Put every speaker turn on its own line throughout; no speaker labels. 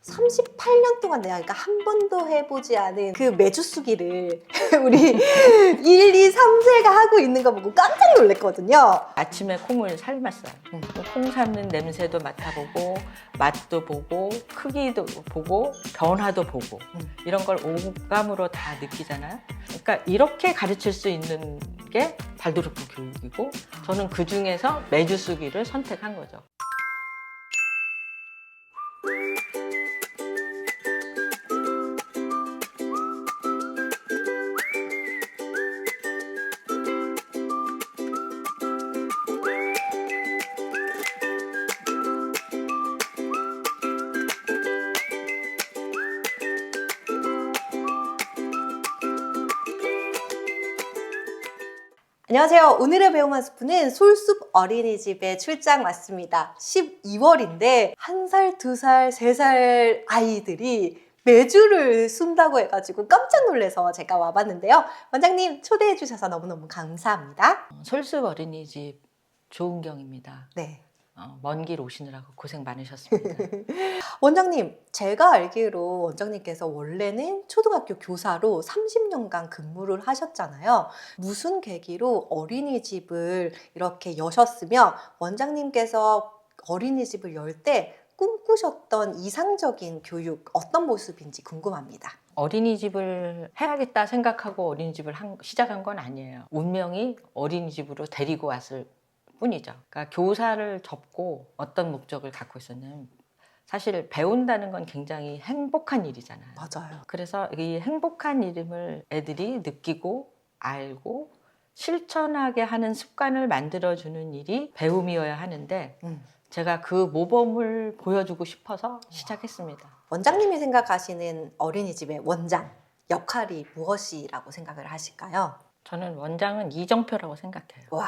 38년 동안 내가 그러니까 한 번도 해보지 않은 그 매주 쓰기를 우리 1, 2, 3세가 하고 있는 거 보고 깜짝 놀랐거든요.
아침에 콩을 삶았어요. 콩 삶는 냄새도 맡아보고 맛도 보고 크기도 보고 변화도 보고 이런 걸 오감으로 다 느끼잖아요. 그러니까 이렇게 가르칠 수 있는 게 발도르프 교육이고 저는 그 중에서 매주 쓰기를 선택한 거죠.
안녕하세요. 오늘의 배움 한 스푼은 솔숲 어린이집에 출장 왔습니다. 12월인데 1살, 2살, 3살 아이들이 매주를 쓴다고 해가지고 깜짝 놀라서 제가 와봤는데요. 원장님 초대해 주셔서 너무너무 감사합니다.
솔숲 어린이집 조은경입니다.
네.
먼 길 오시느라고 고생 많으셨습니다.
원장님, 제가 알기로 원장님께서 원래는 초등학교 교사로 30년간 근무를 하셨잖아요. 무슨 계기로 어린이집을 이렇게 여셨으며 원장님께서 어린이집을 열 때 꿈꾸셨던 이상적인 교육 어떤 모습인지 궁금합니다.
어린이집을 해야겠다 생각하고 어린이집을 시작한 건 아니에요. 운명이 어린이집으로 데리고 왔을 뿐이죠. 그러니까 교사를 접고 어떤 목적을 갖고 있었냐면 사실 배운다는 건 굉장히 행복한 일이잖아요.
맞아요.
그래서 이 행복한 일임을 애들이 느끼고 알고 실천하게 하는 습관을 만들어주는 일이 배움이어야 하는데 제가 그 모범을 보여주고 싶어서 시작했습니다.
원장님이 생각하시는 어린이집의 원장 역할이 무엇이라고 생각을 하실까요?
저는 원장은 이정표라고 생각해요.
와,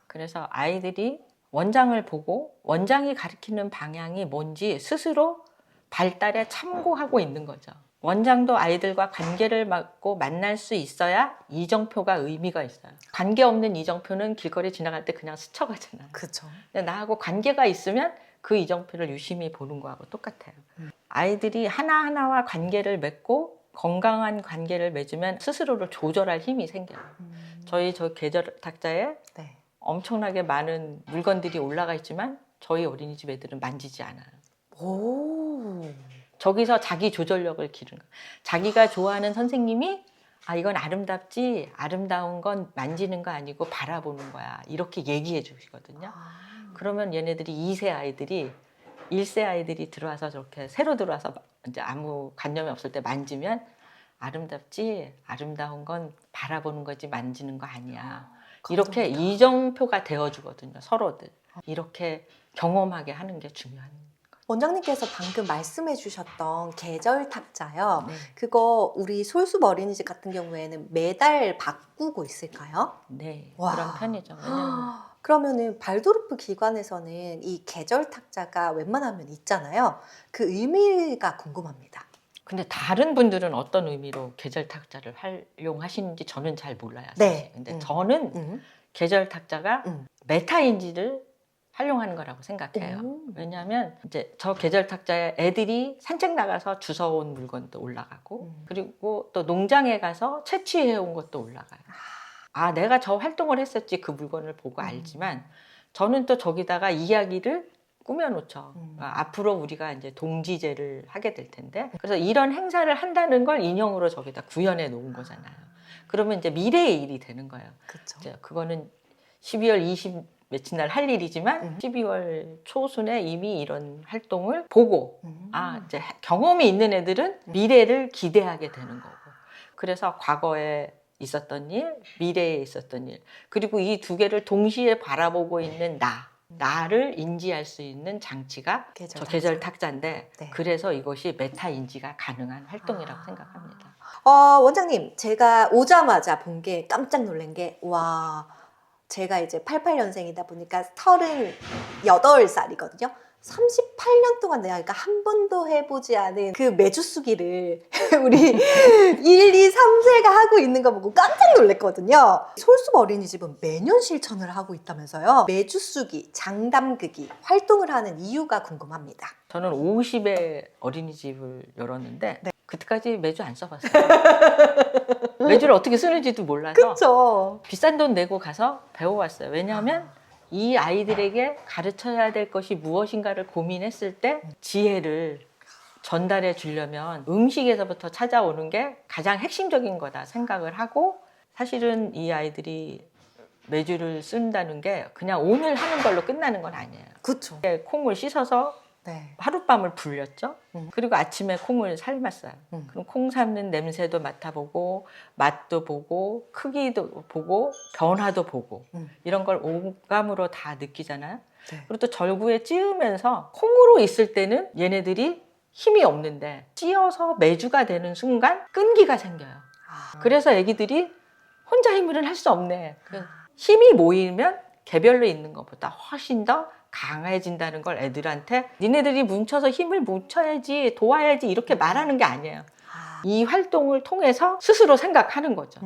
그래서 아이들이 원장을 보고 원장이 가르치는 방향이 뭔지 스스로 발달에 참고하고 있는 거죠. 원장도 아이들과 관계를 맺고 만날 수 있어야 이정표가 의미가 있어요. 관계 없는 이정표는 길거리 지나갈 때 그냥 스쳐가잖아요.
그렇죠.
나하고 관계가 있으면 그 이정표를 유심히 보는 거하고 똑같아요. 아이들이 하나하나와 관계를 맺고 건강한 관계를 맺으면 스스로를 조절할 힘이 생겨요. 저희 저 계절탁자에
네.
엄청나게 많은 물건들이 올라가 있지만 저희 어린이집 애들은 만지지 않아요.
오.
저기서 자기 조절력을 기르는 거예요. 자기가 좋아하는 선생님이 이건 아름답지 아름다운 건 만지는 거 아니고 바라보는 거야 이렇게 얘기해 주시거든요. 그러면 얘네들이 2세 아이들이 1세 아이들이 들어와서 저렇게 새로 들어와서 이제 아무 관념이 없을 때 만지면 아름답지 아름다운 건 바라보는 거지 만지는 거 아니야. 이렇게 이정표가 되어주거든요. 서로들. 이렇게 경험하게 하는 게 중요한 거예요.
원장님께서 방금 말씀해 주셨던 계절 탁자요.
네.
그거 우리 솔숲 어린이집 같은 경우에는 매달 바꾸고 있을까요?
네,
와.
그런 편이죠. 왜냐면
그러면은 발도르프 기관에서는 이 계절 탁자가 웬만하면 있잖아요. 그 의미가 궁금합니다.
근데 다른 분들은 어떤 의미로 계절 탁자를 활용하시는지 저는 잘 몰라요. 사실.
네.
근데 저는 계절 탁자가 메타인지를 활용하는 거라고 생각해요. 왜냐하면 이제 저 계절 탁자에 애들이 산책 나가서 주워온 물건도 올라가고 그리고 또 농장에 가서 채취해온 것도 올라가요. 내가 저 활동을 했었지 그 물건을 보고 알지만 저는 또 저기다가 이야기를 꾸며놓죠. 앞으로 우리가 이제 동지제를 하게 될 텐데 그래서 이런 행사를 한다는 걸 인형으로 저기다 구현해 놓은 거잖아요. 그러면 이제 미래의 일이 되는 거예요.
그렇죠.
이제 그거는 12월 20 며칠 날 할 일이지만 12월 초순에 이미 이런 활동을 보고 이제 경험이 있는 애들은 미래를 기대하게 되는 거고 그래서 과거에 있었던 일, 미래에 있었던 일 그리고 이 두 개를 동시에 바라보고 있는 나를 인지할 수 있는 장치가 저 계절 탁자인데
네.
그래서 이것이 메타 인지가 가능한 활동이라고 생각합니다.
원장님, 제가 오자마자 본 게 깜짝 놀란 게 제가 이제 88년생이다 보니까 38살이거든요. 38년 동안 내가 그러니까 한 번도 해보지 않은 그 매주 쓰기를 우리 1, 2, 3세가 하고 있는 거 보고 깜짝 놀랐거든요. 솔숲 어린이집은 매년 실천을 하고 있다면서요. 매주 쓰기, 장담그기 활동을 하는 이유가 궁금합니다.
저는 50의 어린이집을 열었는데
네.
그때까지 매주 안 써봤어요. 매주를 어떻게 쓰는지도 몰라서
그렇죠.
비싼 돈 내고 가서 배워왔어요. 왜냐하면 이 아이들에게 가르쳐야 될 것이 무엇인가를 고민했을 때 지혜를 전달해 주려면 음식에서부터 찾아오는 게 가장 핵심적인 거다 생각을 하고, 사실은 이 아이들이 매주를 쓴다는 게 그냥 오늘 하는 걸로 끝나는 건 아니에요.
그렇죠.
콩을 씻어서
네.
하룻밤을 불렸죠. 그리고 아침에 콩을 삶았어요. 그럼 콩 삶는 냄새도 맡아보고 맛도 보고 크기도 보고 변화도 보고 이런 걸 오감으로 다 느끼잖아요.
네.
그리고 또 절구에 찧으면서 콩으로 있을 때는 얘네들이 힘이 없는데 찧어서 매주가 되는 순간 끈기가 생겨요. 그래서 애기들이 혼자 힘을 할 수 없네. 힘이 모이면 개별로 있는 것보다 훨씬 더 강해진다는 걸 애들한테 니네들이 뭉쳐서 힘을 뭉쳐야지 도와야지 이렇게 말하는 게 아니에요. 이 활동을 통해서 스스로 생각하는 거죠.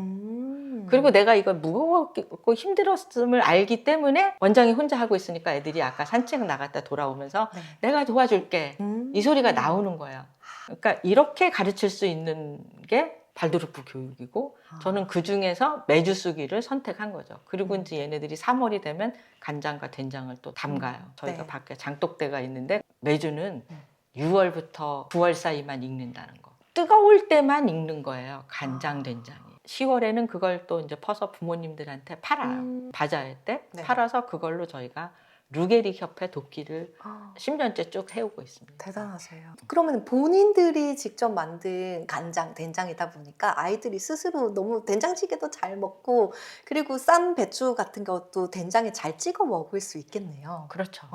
그리고 내가 이걸 무거웠고 힘들었음을 알기 때문에 원장이 혼자 하고 있으니까 애들이 아까 산책 나갔다 돌아오면서
네.
내가 도와줄게 이 소리가 나오는 거예요. 그러니까 이렇게 가르칠 수 있는 게 발도르프 교육이고 저는 그 중에서 매주 쓰기를 선택한 거죠. 그리고 이제 얘네들이 3월이 되면 간장과 된장을 또 담가요. 저희가
네.
밖에 장독대가 있는데 매주는 6월부터 9월 사이만 익는다는 거. 뜨거울 때만 익는 거예요. 간장, 된장이. 10월에는 그걸 또 이제 퍼서 부모님들한테 팔아요. 바자회 때
네.
팔아서 그걸로 저희가 루게릭 협회 돕기를 10년째 쭉 해오고 있습니다.
대단하세요. 그러면 본인들이 직접 만든 간장, 된장이다 보니까 아이들이 스스로 너무 된장찌개도 잘 먹고 그리고 쌈 배추 같은 것도 된장에 잘 찍어 먹을 수 있겠네요.
그렇죠.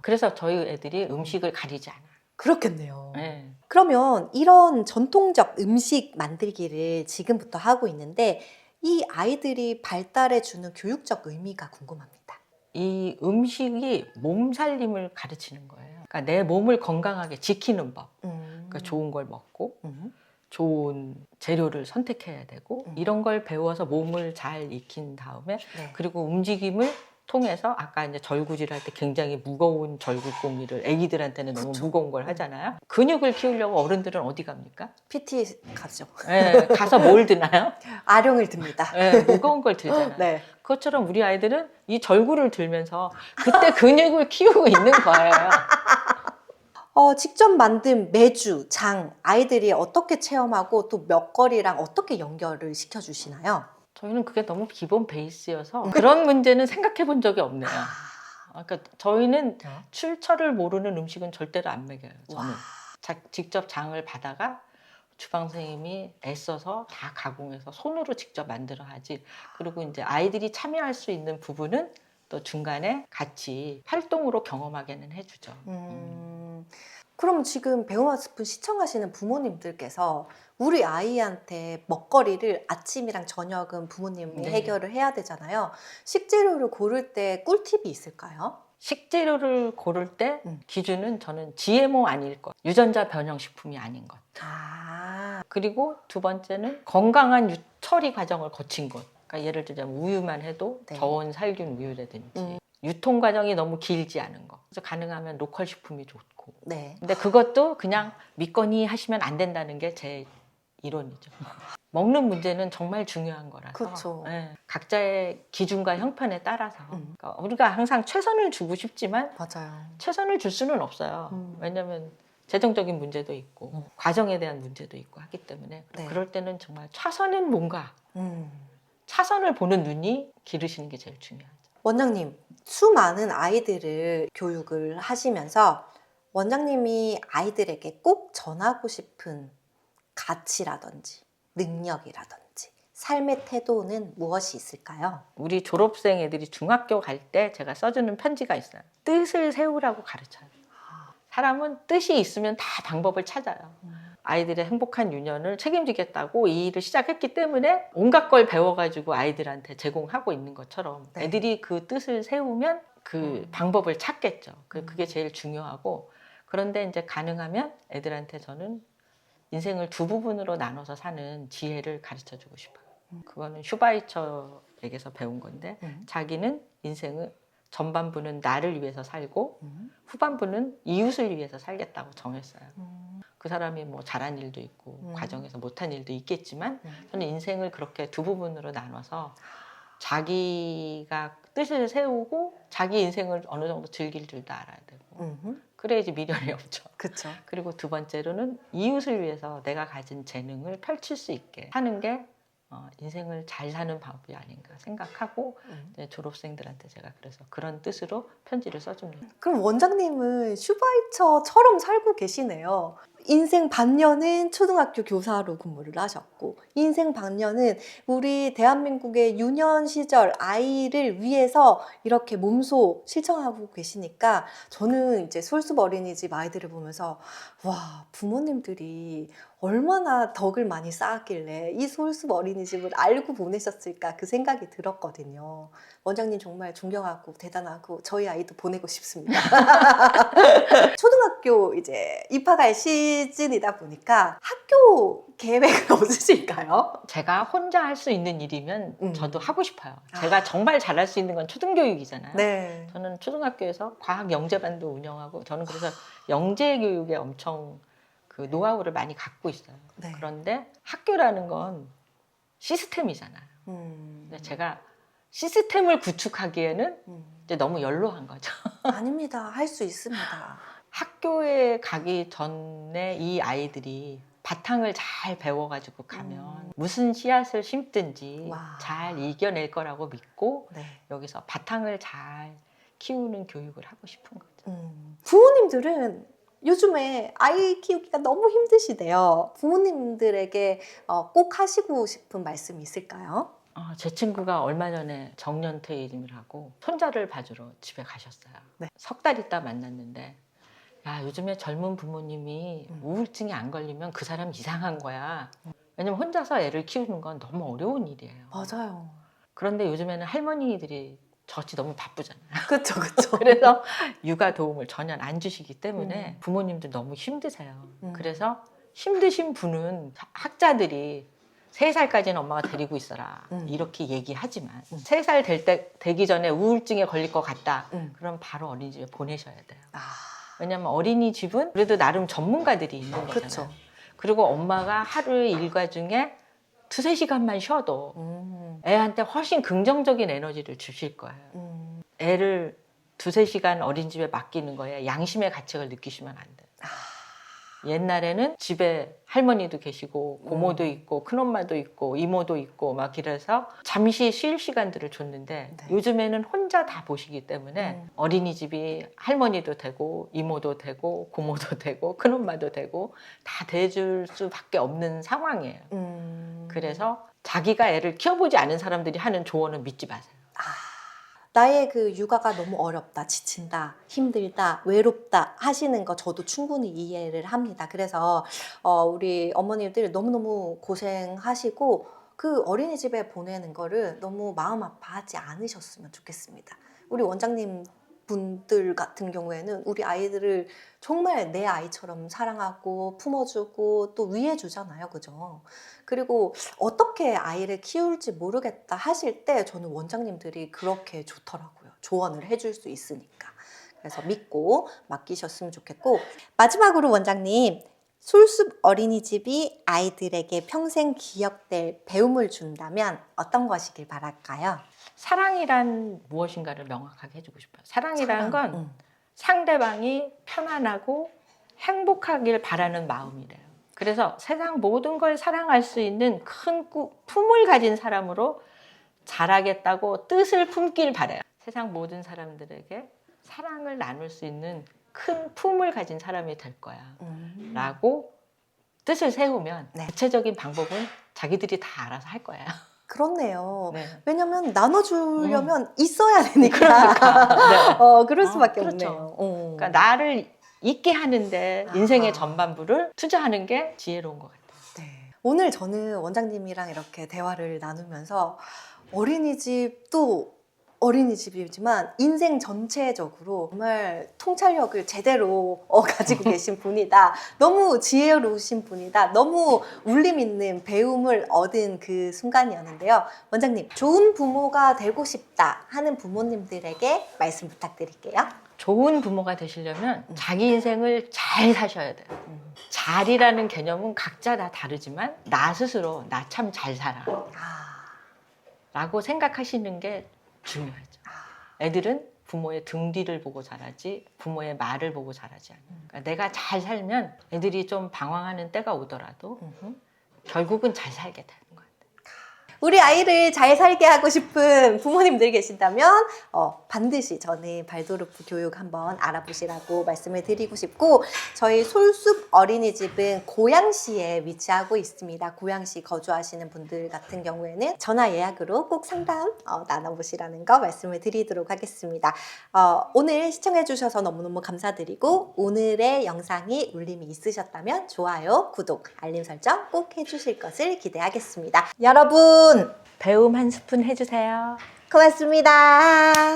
그래서 저희 애들이 음식을 가리지 않아요.
그렇겠네요.
네.
그러면 이런 전통적 음식 만들기를 지금부터 하고 있는데 이 아이들이 발달해 주는 교육적 의미가 궁금합니다.
이 음식이 몸살림을 가르치는 거예요. 그러니까 내 몸을 건강하게 지키는 법. 그러니까 좋은 걸 먹고 좋은 재료를 선택해야 되고 이런 걸 배워서 몸을 잘 익힌 다음에
네.
그리고 움직임을 통해서 아까 이제 절구질 할 때 굉장히 무거운 절구공리를 애기들한테는 너무
그쵸.
무거운 걸 하잖아요. 근육을 키우려고 어른들은 어디 갑니까?
PT 가죠.
네, 가서 뭘 드나요?
아령을 듭니다.
네, 무거운 걸 들잖아요.
네.
그것처럼 우리 아이들은 이 절구를 들면서 그때 근육을 키우고 있는 거예요.
직접 만든 매주, 장, 아이들이 어떻게 체험하고 또 먹거리랑 어떻게 연결을 시켜주시나요?
저희는 그게 너무 기본 베이스여서 그런 문제는 생각해 본 적이 없네요. 그러니까 저희는 출처를 모르는 음식은 절대로 안 먹여요. 저는 직접 장을 받아가 주방 선생님이 애써서 다 가공해서 손으로 직접 만들어 하지. 그리고 이제 아이들이 참여할 수 있는 부분은 또 중간에 같이 활동으로 경험하게는 해주죠.
그럼 지금 배우마 스푼 시청하시는 부모님들께서 우리 아이한테 먹거리를 아침이랑 저녁은 부모님이
네.
해결을 해야 되잖아요. 식재료를 고를 때 꿀팁이 있을까요?
식재료를 고를 때 기준은 저는 GMO 아닐 것, 유전자 변형 식품이 아닌 것. 그리고 두 번째는 건강한 처리 과정을 거친 것. 그러니까 예를 들자면 우유만 해도
네.
저온 살균 우유라든지 유통 과정이 너무 길지 않은 거. 그래서 가능하면 로컬 식품이 좋고.
네.
근데 그것도 그냥 믿거니 하시면 안 된다는 게 제 이론이죠. 먹는 문제는 정말 중요한 거라서
그쵸.
네, 각자의 기준과 형편에 따라서 그러니까 우리가 항상 최선을 주고 싶지만
맞아요.
최선을 줄 수는 없어요. 왜냐하면 재정적인 문제도 있고 과정에 대한 문제도 있고 하기 때문에
네.
그럴 때는 정말 차선은 뭔가 차선을 보는 눈이 기르시는 게 제일 중요하죠.
원장님, 수많은 아이들을 교육을 하시면서 원장님이 아이들에게 꼭 전하고 싶은 가치라든지 능력이라든지 삶의 태도는 무엇이 있을까요?
우리 졸업생 애들이 중학교 갈 때 제가 써주는 편지가 있어요. 뜻을 세우라고 가르쳐요. 사람은 뜻이 있으면 다 방법을 찾아요. 아이들의 행복한 유년을 책임지겠다고 이 일을 시작했기 때문에 온갖 걸 배워가지고 아이들한테 제공하고 있는 것처럼
네.
애들이 그 뜻을 세우면 그 방법을 찾겠죠. 그게 제일 중요하고 그런데 이제 가능하면 애들한테 저는 인생을 두 부분으로 나눠서 사는 지혜를 가르쳐 주고 싶어요. 그거는 슈바이처에게서 배운 건데 자기는 인생을 전반부는 나를 위해서 살고 후반부는 이웃을 위해서 살겠다고 정했어요. 그 사람이 뭐 잘한 일도 있고 과정에서 못한 일도 있겠지만 저는 인생을 그렇게 두 부분으로 나눠서 자기가 뜻을 세우고 자기 인생을 어느 정도 즐길 줄도 알아야 되고 그래야지 미련이 없죠.
그렇죠.
그리고 두 번째로는 이웃을 위해서 내가 가진 재능을 펼칠 수 있게 하는 게 인생을 잘 사는 방법이 아닌가 생각하고 이제 졸업생들한테 제가 그래서 그런 뜻으로 편지를 써줍니다.
그럼 원장님은 슈바이처처럼 살고 계시네요. 인생 반년은 초등학교 교사로 근무를 하셨고 인생 반년은 우리 대한민국의 유년 시절 아이를 위해서 이렇게 몸소 실천하고 계시니까 저는 이제 솔숲 어린이집 아이들을 보면서 와, 부모님들이 얼마나 덕을 많이 쌓았길래 이 솔숲 어린이집을 알고 보내셨을까 그 생각이 들었거든요. 원장님 정말 존경하고 대단하고 저희 아이도 보내고 싶습니다. 초등학교 이제 입학할 시즌이다 보니까 학교 계획은 없으실까요?
제가 혼자 할 수 있는 일이면 저도 하고 싶어요. 제가 정말 잘할 수 있는 건 초등교육이잖아요.
네.
저는 초등학교에서 과학 영재반도 운영하고 저는 그래서 영재 교육에 엄청 그 노하우를 많이 갖고 있어요.
네.
그런데 학교라는 건 시스템이잖아요. 근데 제가 시스템을 구축하기에는 이제 너무 연로한 거죠.
아닙니다. 할 수 있습니다.
학교에 가기 전에 이 아이들이 바탕을 잘 배워가지고 가면 무슨 씨앗을 심든지
와.
잘 이겨낼 거라고 믿고
네.
여기서 바탕을 잘 키우는 교육을 하고 싶은 거죠.
부모님들은 요즘에 아이 키우기가 너무 힘드시대요. 부모님들에게 꼭 하시고 싶은 말씀이 있을까요?
제 친구가 얼마 전에 정년퇴임을 하고 손자를 봐주러 집에 가셨어요.
네.
석 달 있다 만났는데 야, 요즘에 젊은 부모님이 우울증이 안 걸리면 그 사람 이상한 거야. 왜냐면 혼자서 애를 키우는 건 너무 어려운 일이에요.
맞아요.
그런데 요즘에는 할머니들이 저같이 너무 바쁘잖아요.
그렇죠, 그렇죠.
그래서 육아 도움을 전혀 안 주시기 때문에 부모님들 너무 힘드세요. 그래서 힘드신 분은 학자들이 3살까지는 엄마가 데리고 있어라 이렇게 얘기하지만 3살 되기 전에 우울증에 걸릴 것 같다. 그럼 바로 어린이집에 보내셔야 돼요. 왜냐면 어린이집은 그래도 나름 전문가들이 있는 거잖아요.
그렇죠.
그리고 엄마가 하루의 일과 중에 2-3시간만 쉬어도 애한테 훨씬 긍정적인 에너지를 주실 거예요. 애를 2-3시간 어린이집에 맡기는 거에 양심의 가책을 느끼시면 안 돼요. 옛날에는 집에 할머니도 계시고 고모도 있고 큰엄마도 있고 이모도 있고 막 이래서 잠시 쉴 시간들을 줬는데
네.
요즘에는 혼자 다 보시기 때문에 어린이집이 할머니도 되고 이모도 되고 고모도 되고 큰엄마도 되고 다 대줄 수밖에 없는 상황이에요. 그래서 자기가 애를 키워보지 않은 사람들이 하는 조언은 믿지 마세요.
나의 그 육아가 너무 어렵다, 지친다, 힘들다, 외롭다 하시는 거 저도 충분히 이해를 합니다. 그래서 우리 어머니들 너무너무 고생하시고 그 어린이집에 보내는 거를 너무 마음 아파하지 않으셨으면 좋겠습니다. 우리 원장님 분들 같은 경우에는 우리 아이들을 정말 내 아이처럼 사랑하고 품어주고 또 위해주잖아요. 그죠? 그리고 어떻게 아이를 키울지 모르겠다 하실 때 저는 원장님들이 그렇게 좋더라고요. 조언을 해줄 수 있으니까. 그래서 믿고 맡기셨으면 좋겠고 마지막으로 원장님 솔숲 어린이집이 아이들에게 평생 기억될 배움을 준다면 어떤 것이길 바랄까요?
사랑이란 무엇인가를 명확하게 해주고 싶어요. 사랑이라는 건 상대방이 편안하고 행복하길 바라는 마음이래요. 그래서 세상 모든 걸 사랑할 수 있는 큰 품을 가진 사람으로 자라겠다고 뜻을 품길 바라요. 세상 모든 사람들에게 사랑을 나눌 수 있는 큰 품을 가진 사람이 될 거야 라고 뜻을 세우면
네.
구체적인 방법은 자기들이 다 알아서 할 거예요.
그렇네요.
네.
왜냐면 나눠주려면 있어야 되니까.
그러니까.
그럴 수밖에
그렇죠.
없네요.
그러니까 나를 있게 하는데 인생의 전반부를 투자하는 게 지혜로운 것 같아요.
네. 오늘 저는 원장님이랑 이렇게 대화를 나누면서 어린이집도 어린이집이지만 인생 전체적으로 정말 통찰력을 제대로 가지고 계신 분이다. 너무 지혜로우신 분이다. 너무 울림 있는 배움을 얻은 그 순간이었는데요. 원장님, 좋은 부모가 되고 싶다 하는 부모님들에게 말씀 부탁드릴게요.
좋은 부모가 되시려면 자기 인생을 잘 사셔야 돼요. 잘이라는 개념은 각자 다 다르지만 나 스스로 나 참 잘 살아 라고 생각하시는 게 중요하죠. 애들은 부모의 등 뒤를 보고 자라지 부모의 말을 보고 자라지 않아요. 그러니까 내가 잘 살면 애들이 좀 방황하는 때가 오더라도 결국은 잘 살게 되는 거예요.
우리 아이를 잘 살게 하고 싶은 부모님들 계신다면 반드시 저는 발도르프 교육 한번 알아보시라고 말씀을 드리고 싶고, 저희 솔숲 어린이집은 고양시에 위치하고 있습니다. 고양시 거주하시는 분들 같은 경우에는 전화 예약으로 꼭 상담 나눠보시라는 거 말씀을 드리도록 하겠습니다. 오늘 시청해 주셔서 너무너무 감사드리고, 오늘의 영상이 울림이 있으셨다면 좋아요, 구독, 알림 설정 꼭 해주실 것을 기대하겠습니다. 여러분
배움 한 스푼 해주세요.
고맙습니다.